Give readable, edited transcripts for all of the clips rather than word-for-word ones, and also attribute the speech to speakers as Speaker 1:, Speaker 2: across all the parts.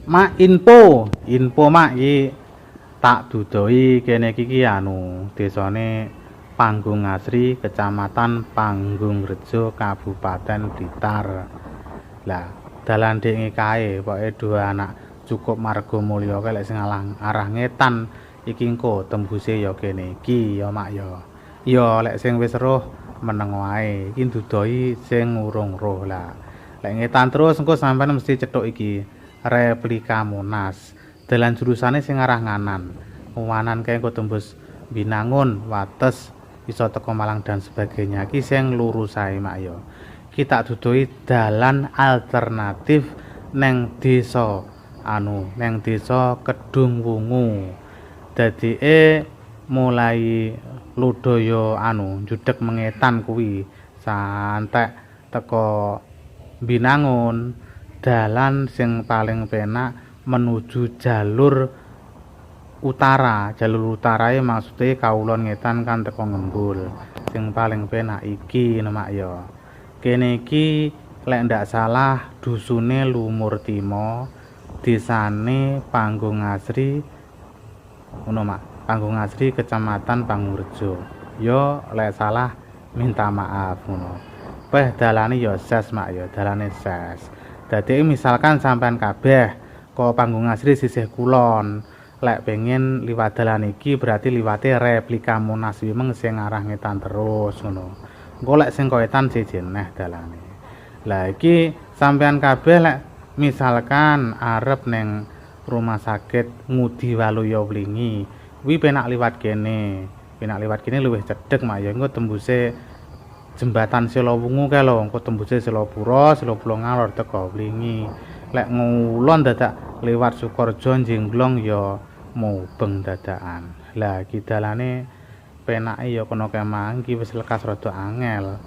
Speaker 1: Mak info mak iki tak dudoi kene iki desane Panggung Asri, Kecamatan Panggungrejo, Kabupaten Blitar. Lah, dalan dek kae pokoke dua anak cukup Margomulya kae lek sing arah ngetan iki engko tembuse ya kene iki ya mak ya. Ya lek sing wis roh meneng wae. Iki dudoi sing urung roh lah. Lek ngetan terus engko sampean mesti cetuk iki replika Monas. Dalan jurusane sing arah nganan. Wanan kae engko tembus Binangun, Wates, iso teko Malang dan sebagainya. Iki sing lurus ae mak ya. Ki tak dudoi dalan alternatif neng desa neng desa Kedung Wungu. Dadike mulai Lodaya judeg mengetan kuwi santek teko Binangun, dalan sing paling penak menuju jalur utara. Jalur utarae maksude kaulon ngetan kan teko Ngembul. Sing paling penak iki mak ya. Kene iki lek ndak salah dusune Lumur Timo, desane Panggung Asri. Ngono mak. Panggung Asri, Kecamatan Panggungrejo. Yo lek salah minta maaf ngono. Weh dalane ya ses mak ya, dalane ses. Dadi misalkan sampean kabeh kok Panggung Asri sisih kulon, lek pengen liwat dalan iki berarti liwate replika Monas meng sing arah ngetan terus ngono. Engko lek sing koetan sejeneh dalane. Lah iki sampean kabeh lek misalkan arep neng rumah sakit Ngudi Waluya Wlingi, kuwi penak liwat kene. Penak liwat kene luwih cedhek mak ya. Engko tembuse jembatan Selowungu kae lho, engko tembuse Selopura, Selopura ngalor teko Wlingi. Lek ngulon dadak liwat Sukorejo Jenglong ya mubeng dadakan. Lah iki dalane penake ya kono kemah iki wis lekas rada angel.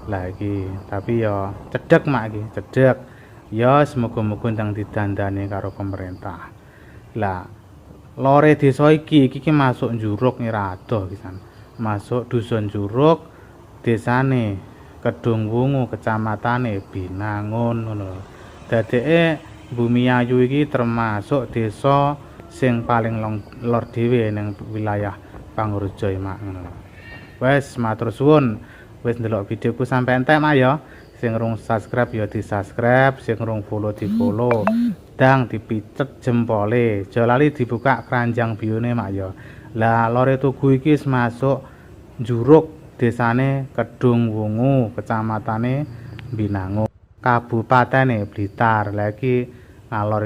Speaker 1: Lah iki tapi ya cedhek mak iki, cedhek. Ya semoga-moga ndang didandani karo pemerintah. Lah lore desa iki masuk Njuruk Nirado pisan. Masuk dusun Njuruk, desane Kedung Wungu, kecamatane Binangun ngono. Dadeke Bumiayu iki termasuk desa sing paling lor dhewe ning wilayah Panggungrejo mak ngono. Wes matur suwun wis ndelok videoku sampe entek mak ya. Sing rung subscribe ya di-subscribe, sing rung follow di-follow. Dang dipicet jempole. Aja lali dibuka keranjang bione mak ya. Lah lore tugu iki masuk Njuruk, desane Kedung Wungu, kecamatane Binangun, Kabupatene Blitar. Lah iki ngalor iki